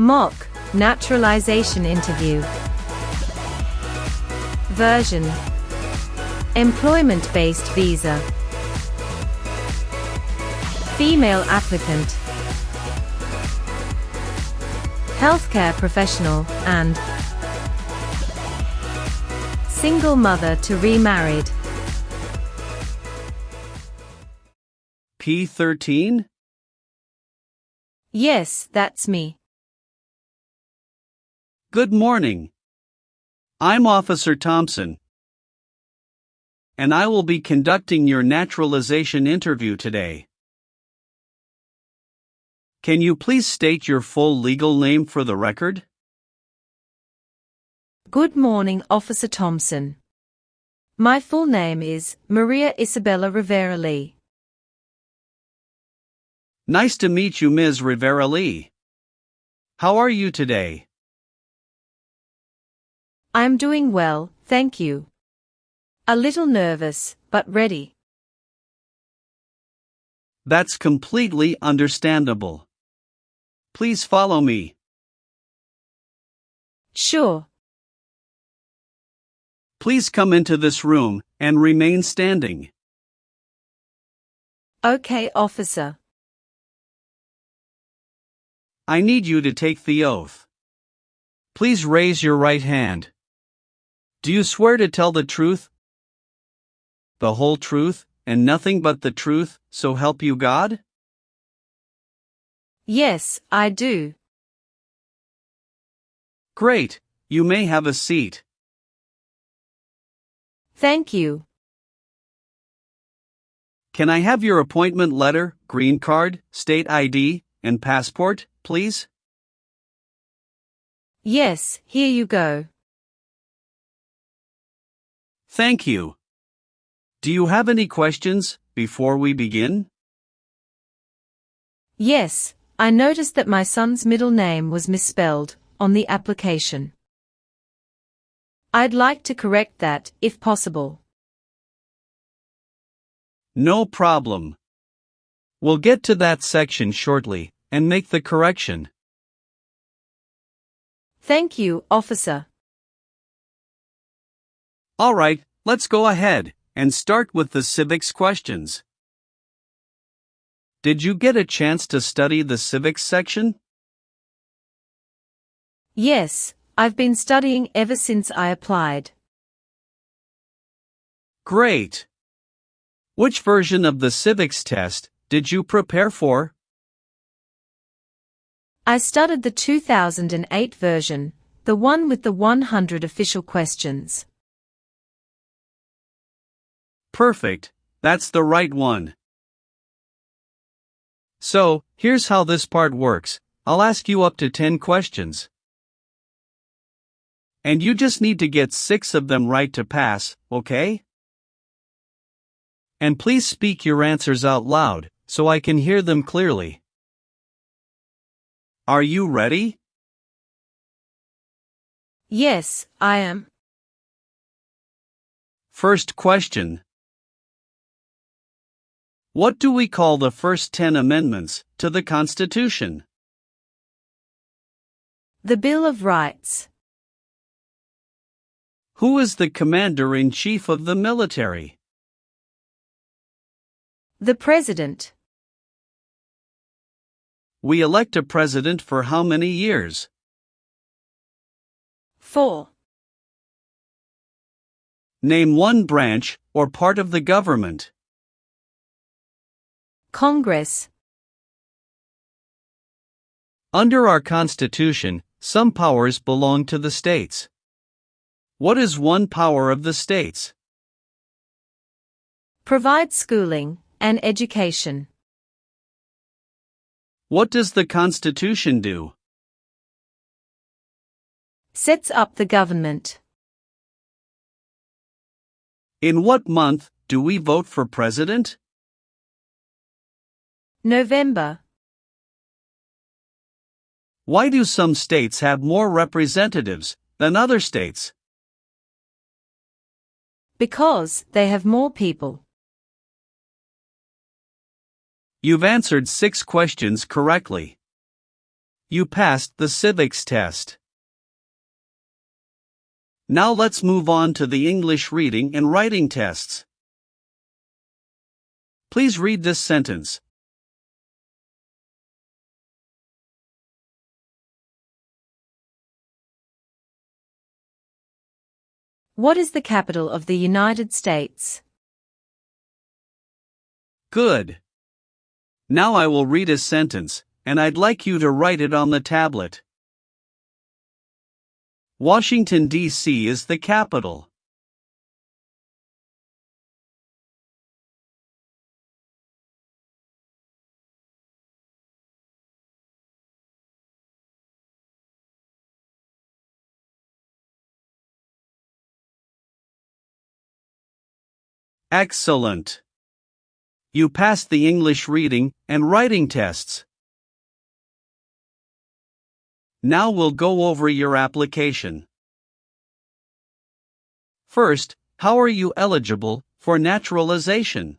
Mock naturalization interview. Version: employment-based visa. Female applicant. Healthcare professional and single mother to remarried. P13? Yes, that's me. Good morning. I'm Officer Thompson, and I will be conducting your naturalization interview today. Can you please state your full legal name for the record? Good morning, Officer Thompson. My full name is Maria Isabella Rivera Lee. Nice to meet you, Ms. Rivera Lee. How are you today? I'm doing well, thank you. A little nervous, but ready. That's completely understandable. Please follow me. Sure. Please come into this room and remain standing. Okay, officer. I need you to take the oath. Please raise your right hand. Do you swear to tell the truth, the whole truth, and nothing but the truth, so help you God? Yes, I do. Great, you may have a seat. Thank you. Can I have your appointment letter, green card, state ID, and passport, please? Yes, here you go. Thank you. Do you have any questions before we begin? Yes, I noticed that my son's middle name was misspelled on the application. I'd like to correct that, if possible. No problem. We'll get to that section shortly and make the correction. Thank you, officer. All right, let's go ahead and start with the civics questions. Did you get a chance to study the civics section? Yes, I've been studying ever since I applied. Great. Which version of the civics test did you prepare for? I studied the 2008 version, the one with the 100 official questions. Perfect, that's the right one. So, here's how this part works. I'll ask you up to 10 questions. And you just need to get 6 of them right to pass, okay? And please speak your answers out loud, so I can hear them clearly. Are you ready? Yes, I am. First question. What do we call the first 10 amendments to the Constitution? The Bill of Rights. Who is the Commander-in-Chief of the military? The President. We elect a president for how many years? 4. Name one branch or part of the government. Congress. Under our Constitution, some powers belong to the states. What is one power of the states? Provide schooling and education. What does the Constitution do? Sets up the government. In what month do we vote for president? November. Why do some states have more representatives than other states? Because they have more people. You've answered 6 questions correctly. You passed the civics test. Now let's move on to the English reading and writing tests. Please read this sentence. What is the capital of the United States? Good. Now I will read a sentence, and I'd like you to write it on the tablet. Washington, D.C. is the capital. Excellent. You passed the English reading and writing tests. Now we'll go over your application. First, how are you eligible for naturalization?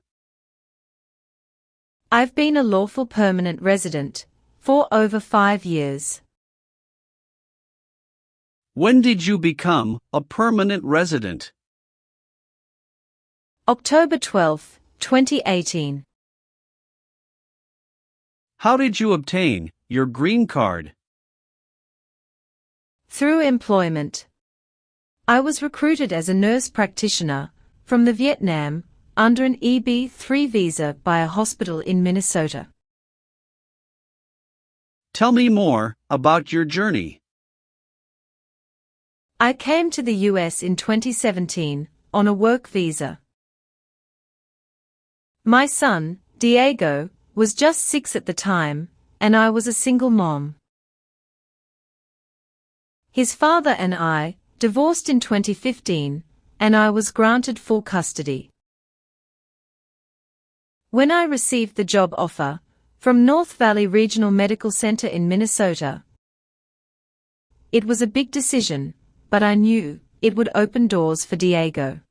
I've been a lawful permanent resident for over 5 years. When did you become a permanent resident? October 12, 2018. How did you obtain your green card? Through employment. I was recruited as a nurse practitioner from the Vietnam under an EB-3 visa by a hospital in Minnesota. Tell me more about your journey. I came to the US in 2017 on a work visa. My son, Diego, was just 6 at the time, and I was a single mom. His father and I divorced in 2015, and I was granted full custody. When I received the job offer from North Valley Regional Medical Center in Minnesota, it was a big decision, but I knew it would open doors for Diego.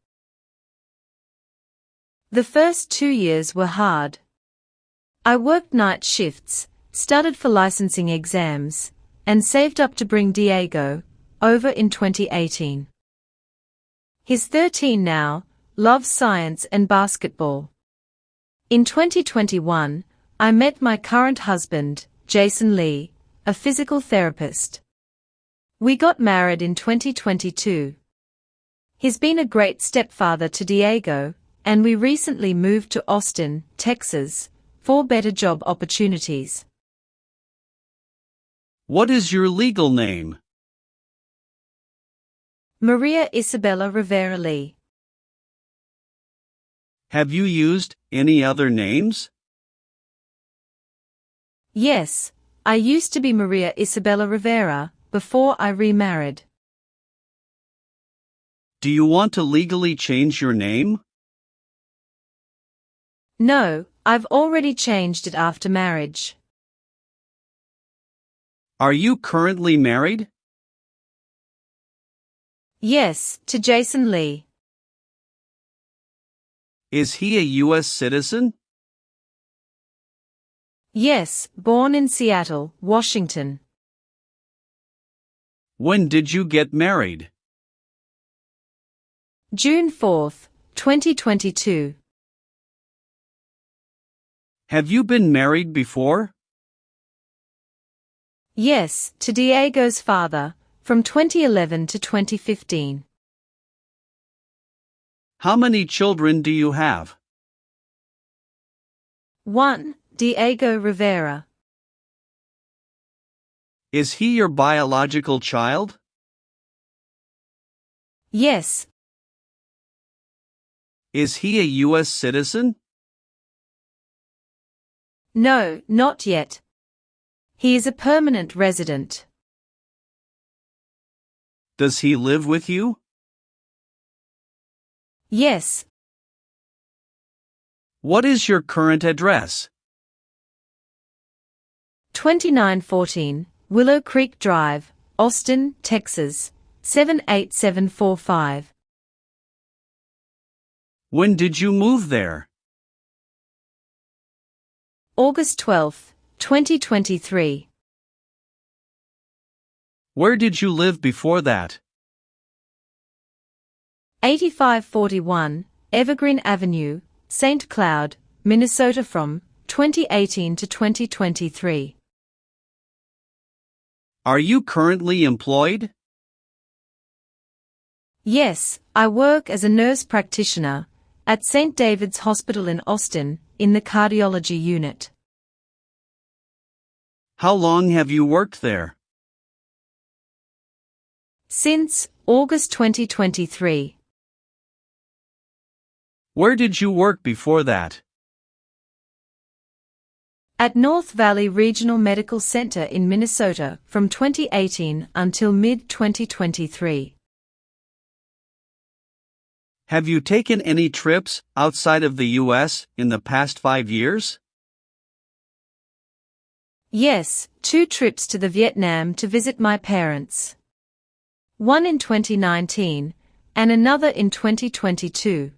The first 2 years were hard. I worked night shifts, studied for licensing exams, and saved up to bring Diego over in 2018. He's 13 now, loves science and basketball. In 2021, I met my current husband, Jason Lee, a physical therapist. We got married in 2022. He's been a great stepfather to Diego, and we recently moved to Austin, Texas, for better job opportunities. What is your legal name? Maria Isabella Rivera Lee. Have you used any other names? Yes, I used to be Maria Isabella Rivera before I remarried. Do you want to legally change your name? No, I've already changed it after marriage. Are you currently married? Yes, to Jason Lee. Is he a U.S. citizen? Yes, born in Seattle, Washington. When did you get married? June 4, 2022. Have you been married before? Yes, to Diego's father, from 2011 to 2015. How many children do you have? 1. Diego Rivera. Is he your biological child? Yes. Is he a U.S. citizen? No, not yet. He is a permanent resident. Does he live with you? Yes. What is your current address? 2914 Willow Creek Drive, Austin, Texas, 78745. When did you move there? August 12, 2023. Where did you live before that? 8541, Evergreen Avenue, St. Cloud, Minnesota from 2018 to 2023. Are you currently employed? Yes, I work as a nurse practitioner at St. David's Hospital in Austin, in the cardiology unit. How long have you worked there? Since August 2023. Where did you work before that? At North Valley Regional Medical Center in Minnesota from 2018 until mid-2023. Have you taken any trips outside of the U.S. in the past 5 years? Yes, 2 trips to the Vietnam to visit my parents. One in 2019, and another in 2022.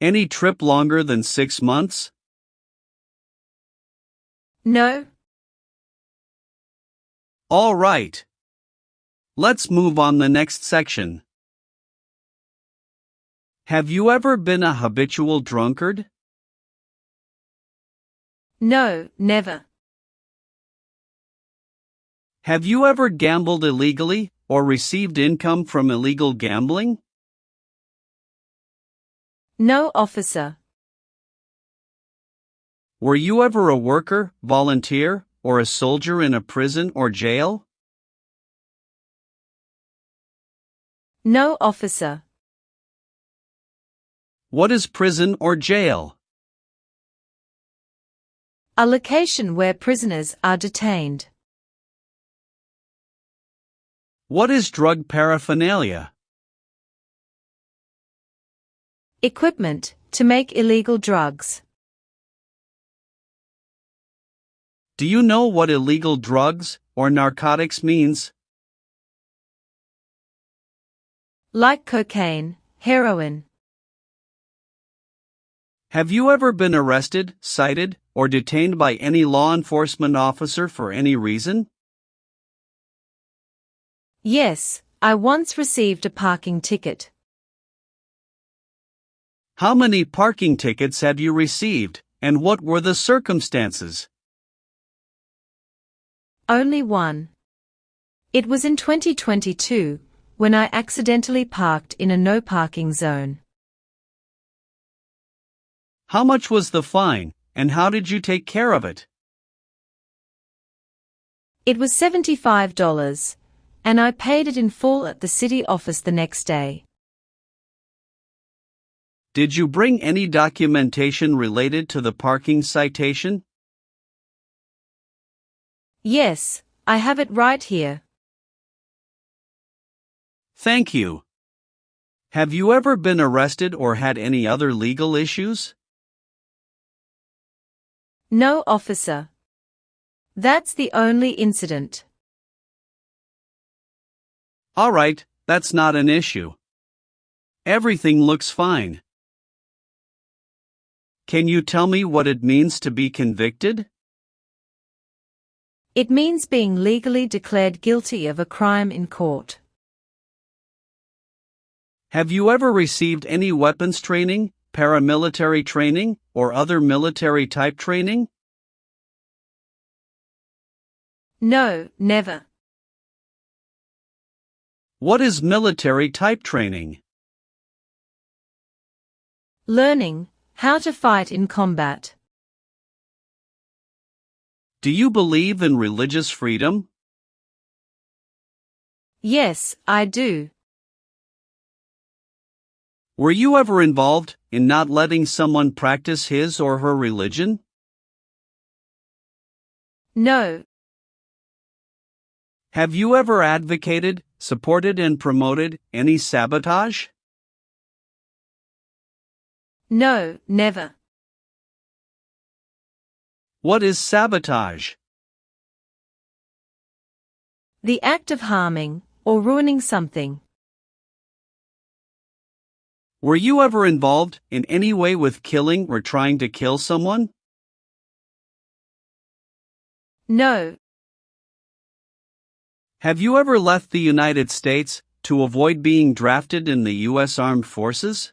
Any trip longer than 6 months? No. All right. Let's move on the next section. Have you ever been a habitual drunkard? No, never. Have you ever gambled illegally or received income from illegal gambling? No, officer. Were you ever a worker, volunteer, or a soldier in a prison or jail? No, officer. What is prison or jail? A location where prisoners are detained. What is drug paraphernalia? Equipment to make illegal drugs. Do you know what illegal drugs or narcotics means? Like cocaine, heroin. Have you ever been arrested, cited, or detained by any law enforcement officer for any reason? Yes, I once received a parking ticket. How many parking tickets have you received, and what were the circumstances? Only one. It was in 2022, when I accidentally parked in a no parking zone. How much was the fine, and how did you take care of it? It was $75, and I paid it in full at the city office the next day. Did you bring any documentation related to the parking citation? Yes, I have it right here. Thank you. Have you ever been arrested or had any other legal issues? No, officer. That's the only incident. All right, that's not an issue. Everything looks fine. Can you tell me what it means to be convicted? It means being legally declared guilty of a crime in court. Have you ever received any weapons training, paramilitary training, or other military-type training? No, never. What is military-type training? Learning how to fight in combat. Do you believe in religious freedom? Yes, I do. Were you ever involved in not letting someone practice his or her religion? No. Have you ever advocated, supported, and promoted any sabotage? No, never. What is sabotage? The act of harming or ruining something. Were you ever involved in any way with killing or trying to kill someone? No. Have you ever left the United States to avoid being drafted in the U.S. Armed Forces?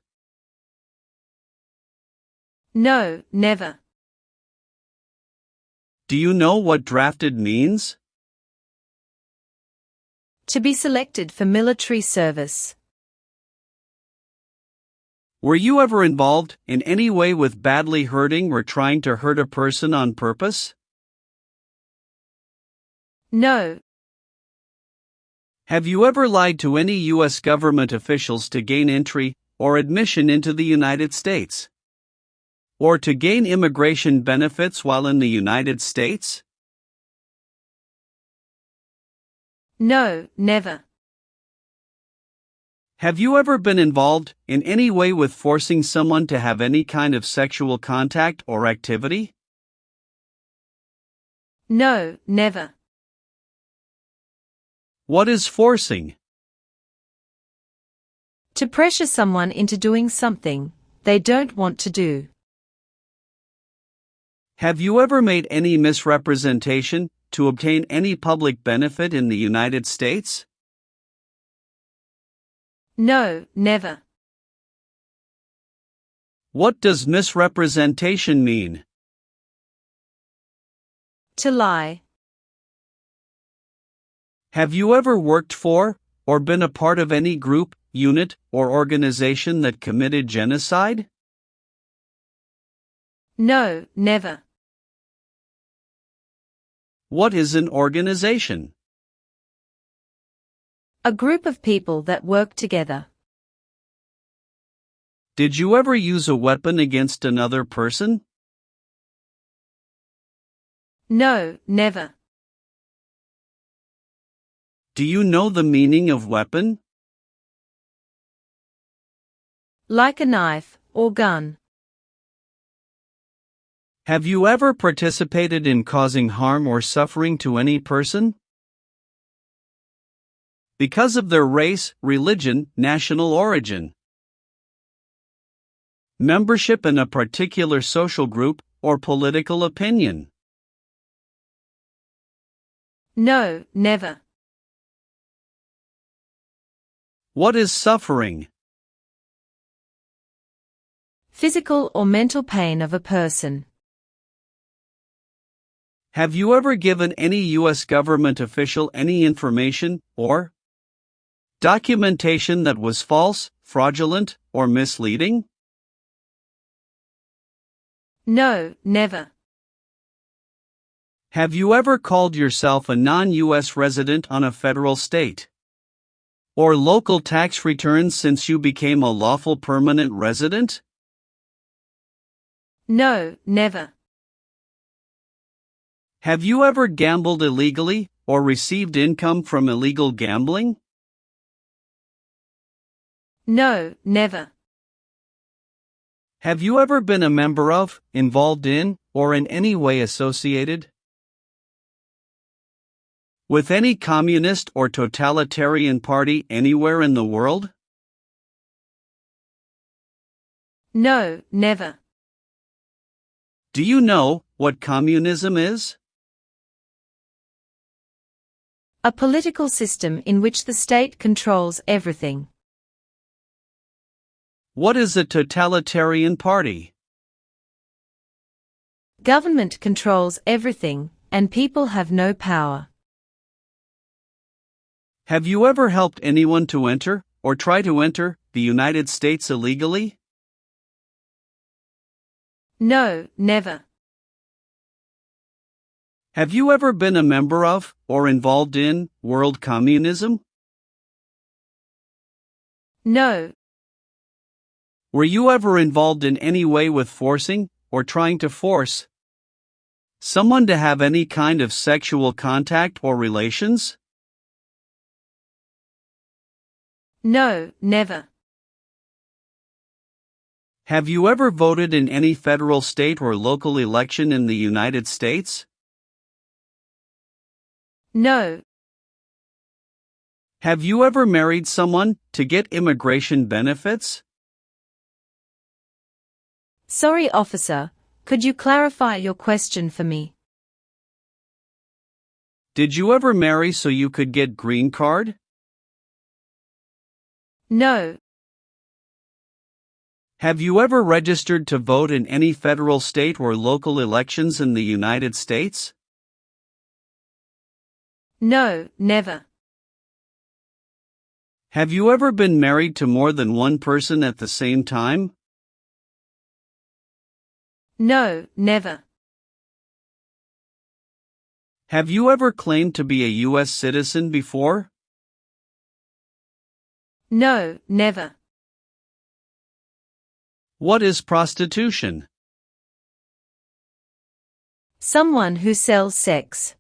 No, never. Do you know what drafted means? To be selected for military service. Were you ever involved in any way with badly hurting or trying to hurt a person on purpose? No. Have you ever lied to any U.S. government officials to gain entry or admission into the United States? Or to gain immigration benefits while in the United States? No, never. Have you ever been involved in any way with forcing someone to have any kind of sexual contact or activity? No, never. What is forcing? To pressure someone into doing something they don't want to do. Have you ever made any misrepresentation to obtain any public benefit in the United States? No, never. What does misrepresentation mean? To lie. Have you ever worked for, or been a part of any group, unit, or organization that committed genocide? No, never. What is an organization? A group of people that work together. Did you ever use a weapon against another person? No, never. Do you know the meaning of weapon? Like a knife or gun. Have you ever participated in causing harm or suffering to any person? Because of their race, religion, national origin, membership in a particular social group, or political opinion? No, never. What is suffering? Physical or mental pain of a person. Have you ever given any U.S. government official any information, or documentation that was false, fraudulent, or misleading? No, never. Have you ever called yourself a non-U.S. resident on a federal, state, or local tax returns since you became a lawful permanent resident? No, never. Have you ever gambled illegally, or received income from illegal gambling? No, never. Have you ever been a member of, involved in, or in any way associated with any communist or totalitarian party anywhere in the world? No, never. Do you know what communism is? A political system in which the state controls everything. What is a totalitarian party? Government controls everything, and people have no power. Have you ever helped anyone to enter, or try to enter, the United States illegally? No, never. Have you ever been a member of, or involved in, world communism? No. Were you ever involved in any way with forcing, or trying to force someone to have any kind of sexual contact or relations? No, never. Have you ever voted in any federal, state, or local election in the United States? No. Have you ever married someone to get immigration benefits? Sorry, officer, could you clarify your question for me? Did you ever marry so you could get green card? No. Have you ever registered to vote in any federal, state, or local elections in the United States? No, never. Have you ever been married to more than one person at the same time? No, never. Have you ever claimed to be a U.S. citizen before? No, never. What is prostitution? Someone who sells sex.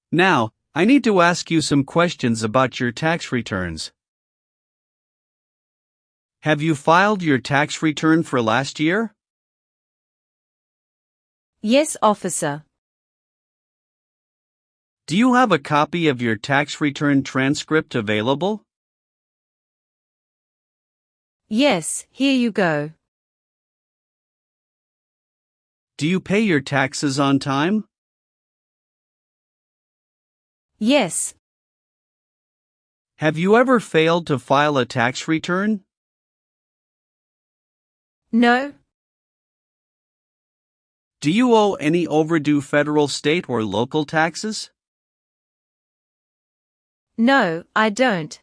Now, I need to ask you some questions about your tax returns. Have you filed your tax return for last year? Yes, officer. Do you have a copy of your tax return transcript available? Yes, here you go. Do you pay your taxes on time? Yes. Have you ever failed to file a tax return? No. Do you owe any overdue federal, state, or local taxes? No, I don't.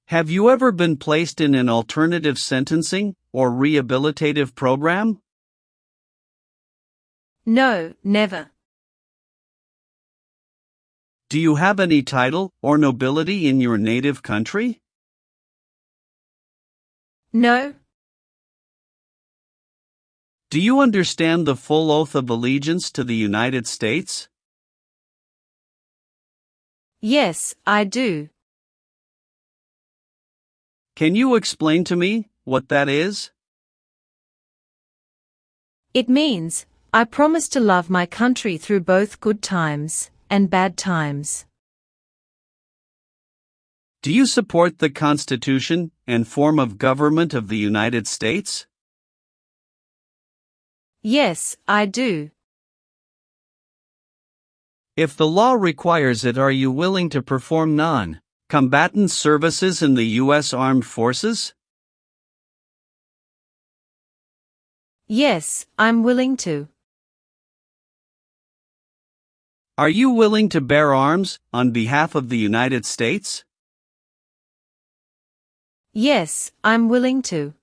Have you ever been placed in an alternative sentencing or rehabilitative program? No, never. Do you have any title or nobility in your native country? No. Do you understand the full oath of allegiance to the United States? Yes, I do. Can you explain to me what that is? It means, I promise to love my country through both good times and bad times. Do you support the Constitution and form of government of the United States? Yes, I do. If the law requires it, are you willing to perform non-combatant services in the U.S. Armed Forces? Yes, I'm willing to. Are you willing to bear arms on behalf of the United States? Yes, I'm willing to.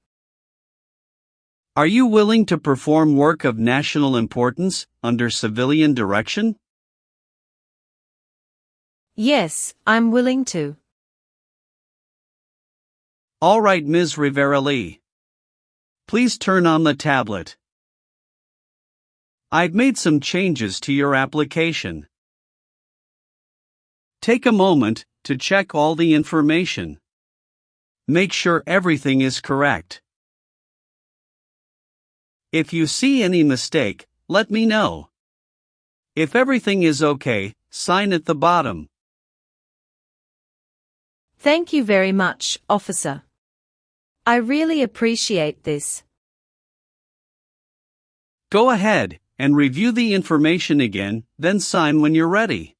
Are you willing to perform work of national importance under civilian direction? Yes, I'm willing to. All right, Ms. Rivera-Lee. Please turn on the tablet. I've made some changes to your application. Take a moment to check all the information. Make sure everything is correct. If you see any mistake, let me know. If everything is okay, sign at the bottom. Thank you very much, officer. I really appreciate this. Go ahead and review the information again, then sign when you're ready.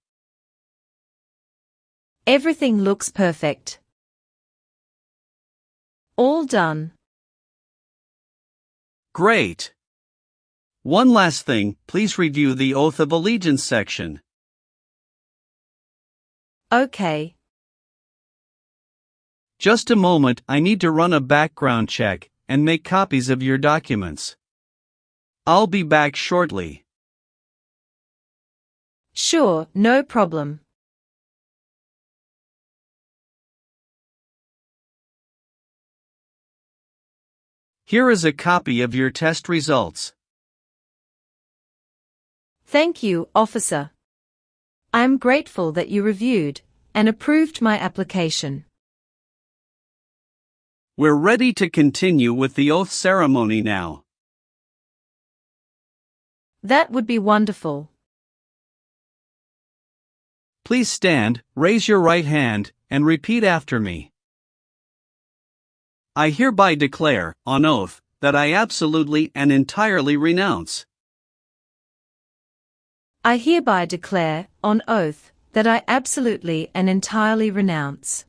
Everything looks perfect. All done. Great. One last thing, please review the Oath of Allegiance section. Okay. Just a moment, I need to run a background check and make copies of your documents. I'll be back shortly. Sure, no problem. Here is a copy of your test results. Thank you, officer. I am grateful that you reviewed and approved my application. We're ready to continue with the oath ceremony now. That would be wonderful. Please stand, raise your right hand, and repeat after me. I hereby declare, on oath, that I absolutely and entirely renounce I hereby declare, on oath, that I absolutely and entirely renounce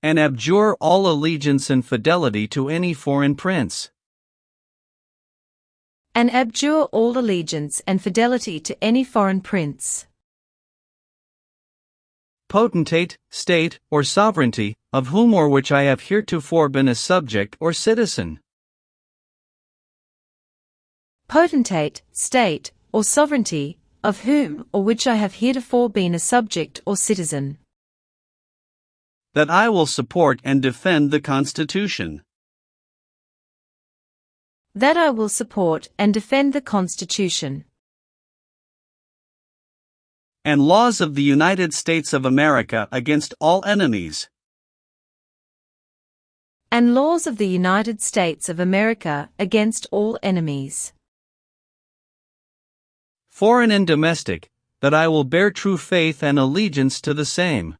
and abjure all allegiance and fidelity to any foreign prince, and abjure all allegiance and fidelity to any foreign prince, potentate, state, or sovereignty, of whom or which I have heretofore been a subject or citizen. Potentate, state, or sovereignty, of whom or which I have heretofore been a subject or citizen. That I will support and defend the Constitution. That I will support and defend the Constitution and laws of the United States of America against all enemies. And laws of the United States of America against all enemies. Foreign and domestic, that I will bear true faith and allegiance to the same.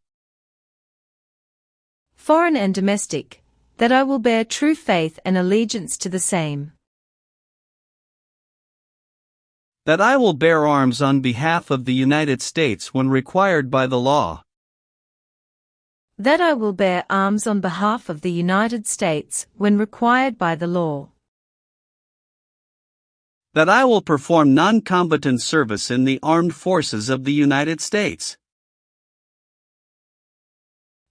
Foreign and domestic, that I will bear true faith and allegiance to the same. That I will bear arms on behalf of the United States when required by the law. That I will bear arms on behalf of the United States when required by the law. That I will perform non-combatant service in the armed forces of the United States.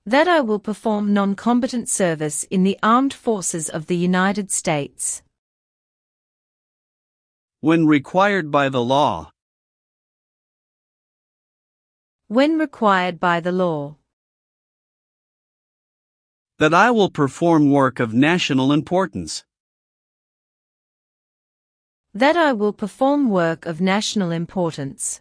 That I will perform non-combatant service in the armed forces of the United States when required by the law. When required by the law. That I will perform work of national importance. That I will perform work of national importance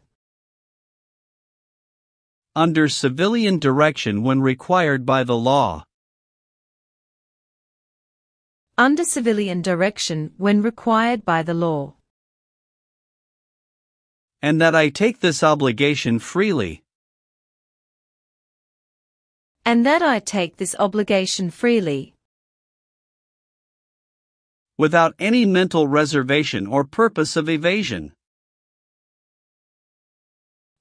under civilian direction when required by the law. Under civilian direction when required by the law. And that I take this obligation freely. And that I take this obligation freely. Without any mental reservation or purpose of evasion.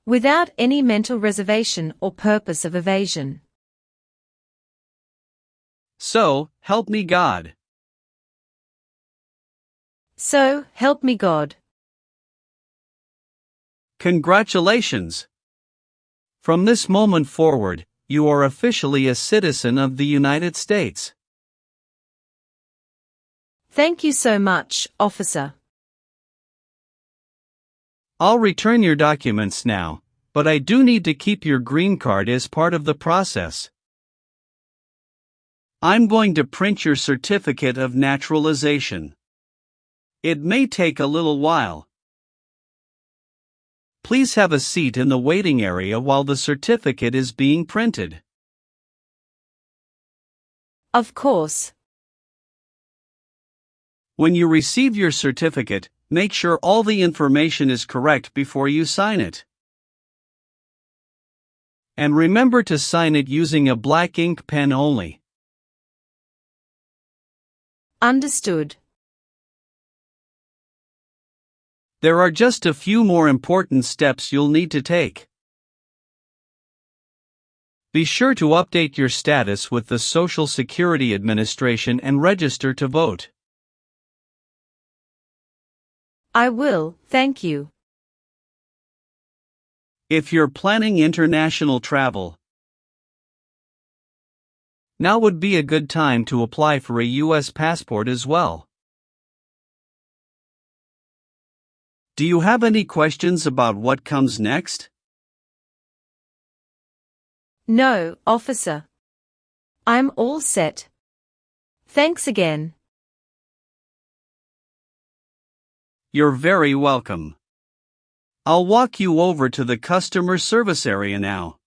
Without any mental reservation or purpose of evasion. So, help me God. So, help me God. Congratulations! From this moment forward, you are officially a citizen of the United States. Thank you so much, officer. I'll return your documents now, but I do need to keep your green card as part of the process. I'm going to print your certificate of naturalization. It may take a little while. Please have a seat in the waiting area while the certificate is being printed. Of course. When you receive your certificate, make sure all the information is correct before you sign it. And remember to sign it using a black ink pen only. Understood. There are just a few more important steps you'll need to take. Be sure to update your status with the Social Security Administration and register to vote. I will, thank you. If you're planning international travel, now would be a good time to apply for a U.S. passport as well. Do you have any questions about what comes next? No, officer. I'm all set. Thanks again. You're very welcome. I'll walk you over to the customer service area now.